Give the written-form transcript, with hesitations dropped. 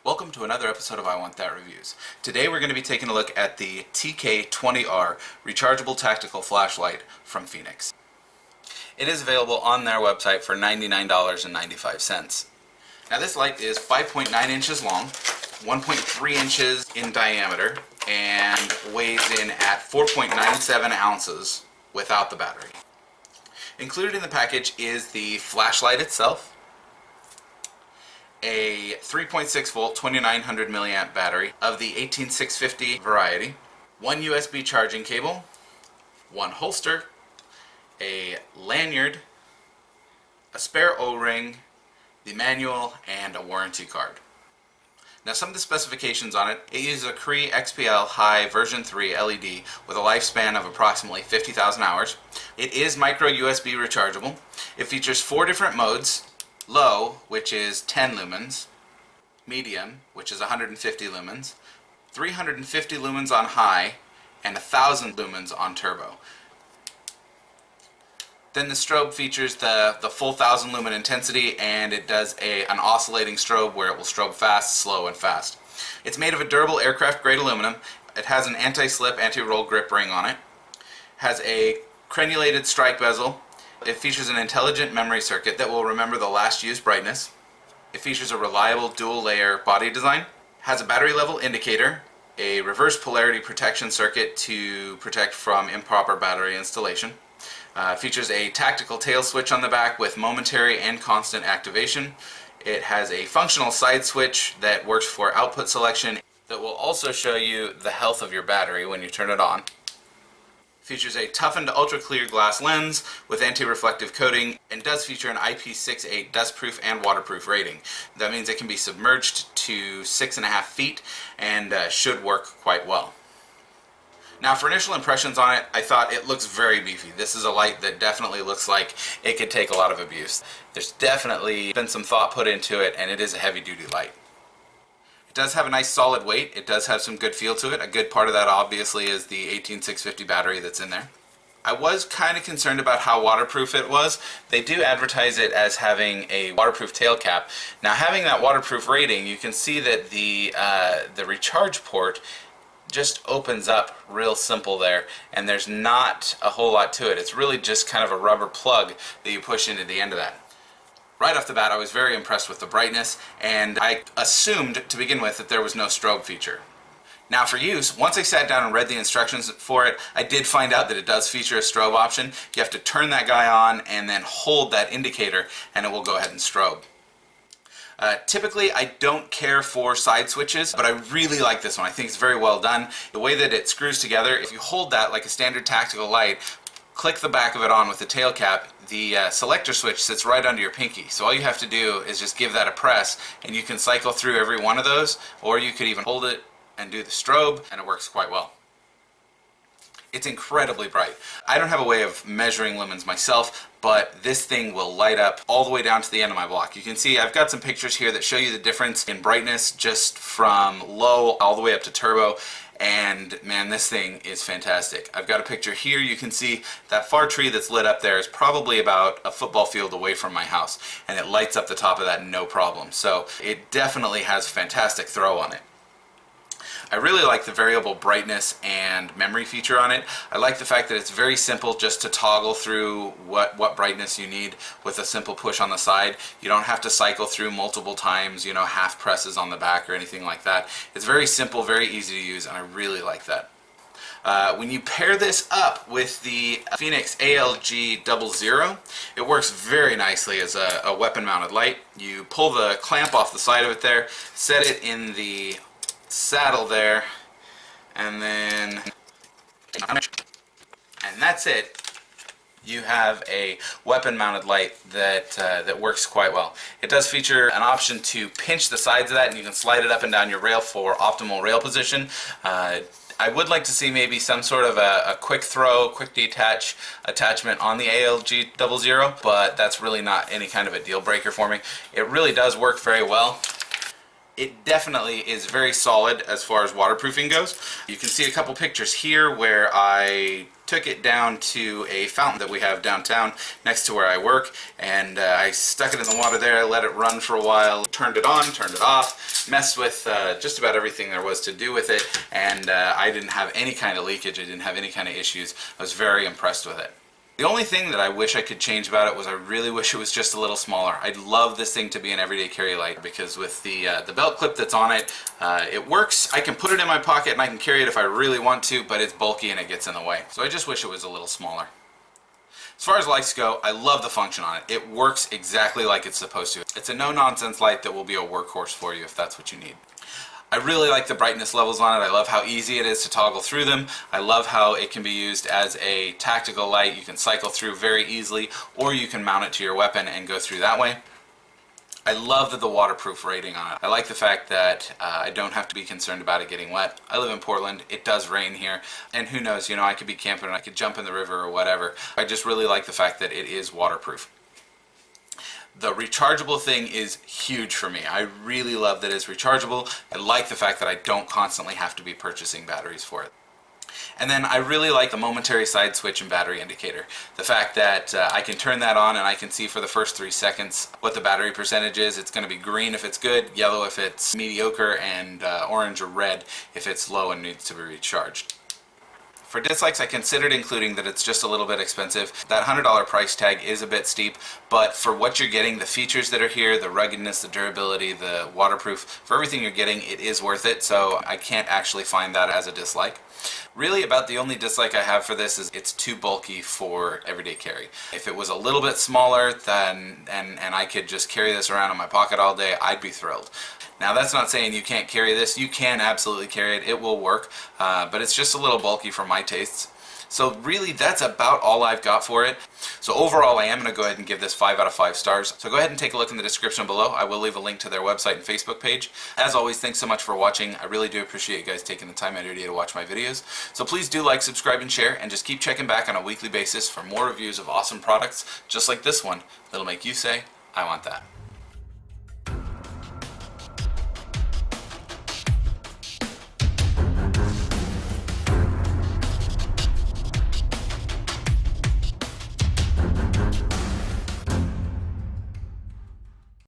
Welcome to another episode of I Want That Reviews. Today we're going to be taking a look at the TK20R rechargeable tactical flashlight from Fenix. It is available on their website for $99.95. Now this light is 5.9 inches long, 1.3 inches in diameter, and weighs in at 4.97 ounces without the battery. Included in the package is the flashlight itself, a 3.6 volt 2900 milliamp battery of the 18650 variety, one USB charging cable, one holster, a lanyard, a spare O-ring, the manual, and a warranty card. Now some of the specifications on it: it uses a Cree XPL High version 3 LED with a lifespan of approximately 50,000 hours. It is micro USB rechargeable. It features 4 different modes: low, which is 10 lumens, medium, which is 150 lumens, 350 lumens on high, and 1000 lumens on turbo. Then the strobe features the full 1000 lumen intensity, and it does an oscillating strobe where it will strobe fast, slow, and fast. It's made of a durable aircraft grade aluminum. It has an anti-slip, anti-roll grip ring on it. Has a crenulated strike bezel. It features an intelligent memory circuit that will remember the last used brightness. It features a reliable dual layer body design. Has a battery level indicator, a reverse polarity protection circuit to protect from improper battery installation. Features a tactical tail switch on the back with momentary and constant activation. It has a functional side switch that works for output selection that will also show you the health of your battery when you turn it on. Features a toughened ultra clear glass lens with anti-reflective coating, and does feature an IP68 dustproof and waterproof rating. That means it can be submerged to 6.5 feet and should work quite well. Now for initial impressions on it, I thought it looks very beefy. This is a light that definitely looks like it could take a lot of abuse. There's definitely been some thought put into it, and it is a heavy duty light. It does have a nice solid weight. It does have some good feel to it. A good part of that obviously is the 18650 battery that's in there. I was kind of concerned about how waterproof it was. They do advertise it as having a waterproof tail cap. Now having that waterproof rating, you can see that the recharge port just opens up real simple there, and there's not a whole lot to it. It's really just kind of a rubber plug that you push into the end of that. Right off the bat, I was very impressed with the brightness, and I assumed to begin with that there was no strobe feature. Now for use, once I sat down and read the instructions for it, I did find out that it does feature a strobe option. You have to turn that guy on and then hold that indicator, and it will go ahead and strobe. Typically I don't care for side switches, but I really like this one. I think it's very well done. The way that it screws together, if you hold that like a standard tactical light, click the back of it on with the tail cap, the selector switch sits right under your pinky. So all you have to do is just give that a press, and you can cycle through every one of those, or you could even hold it and do the strobe, and it works quite well. It's incredibly bright. I don't have a way of measuring lumens myself, but this thing will light up all the way down to the end of my block. You can see I've got some pictures here that show you the difference in brightness just from low all the way up to turbo, and man, this thing is fantastic. I've got a picture here. You can see that far tree that's lit up there is probably about a football field away from my house, and it lights up the top of that no problem. So it definitely has fantastic throw on it. I really like the variable brightness and memory feature on it. I like the fact that it's very simple just to toggle through what brightness you need with a simple push on the side. You don't have to cycle through multiple times, you know, half presses on the back or anything like that. It's very simple, very easy to use, and I really like that. When you pair this up with the Fenix ALG 00, it works very nicely as a weapon mounted light. You pull the clamp off the side of it there, set it in the saddle there, and that's it. You have a weapon mounted light that works quite well. It does feature an option to pinch the sides of that, and you can slide it up and down your rail for optimal rail position. I would like to see maybe some sort of a quick throw, quick detach attachment on the ALG 00, but that's really not any kind of a deal breaker for me. It really does work very well. It definitely is very solid as far as waterproofing goes. You can see a couple pictures here where I took it down to a fountain that we have downtown next to where I work, and I stuck it in the water there, let it run for a while, turned it on, turned it off, messed with just about everything there was to do with it, and I didn't have any kind of leakage, I didn't have any kind of issues. I was very impressed with it. The only thing that I wish I could change about it was I really wish it was just a little smaller. I'd love this thing to be an everyday carry light, because with the belt clip that's on it, it works. I can put it in my pocket and I can carry it if I really want to, but it's bulky and it gets in the way. So I just wish it was a little smaller. As far as lights go, I love the function on it. It works exactly like it's supposed to. It's a no-nonsense light that will be a workhorse for you if that's what you need. I really like the brightness levels on it. I love how easy it is to toggle through them. I love how it can be used as a tactical light. You can cycle through very easily, or you can mount it to your weapon and go through that way. I love the waterproof rating on it. I like the fact that I don't have to be concerned about it getting wet. I live in Portland. It does rain here, and who knows, you know, I could be camping and I could jump in the river or whatever. I just really like the fact that it is waterproof. The rechargeable thing is huge for me. I really love that it's rechargeable. I like the fact that I don't constantly have to be purchasing batteries for it. And then I really like the momentary side switch and battery indicator. The fact that I can turn that on and I can see for the first 3 seconds what the battery percentage is. It's going to be green if it's good, yellow if it's mediocre, and orange or red if it's low and needs to be recharged. For dislikes, I considered including that it's just a little bit expensive. That $100 price tag is a bit steep, but for what you're getting, the features that are here, the ruggedness, the durability, the waterproof, for everything you're getting, it is worth it, so I can't actually find that as a dislike. Really, about the only dislike I have for this is it's too bulky for everyday carry. If it was a little bit smaller and I could just carry this around in my pocket all day, I'd be thrilled. Now, that's not saying you can't carry this. You can absolutely carry it. It will work, but it's just a little bulky for my tastes. So really, that's about all I've got for it. So overall, I am going to go ahead and give this 5 out of 5 stars. So go ahead and take a look in the description below. I will leave a link to their website and Facebook page. As always, thanks so much for watching. I really do appreciate you guys taking the time out of your day to watch my videos. So please do like, subscribe, and share, and just keep checking back on a weekly basis for more reviews of awesome products just like this one that'll make you say, I want that.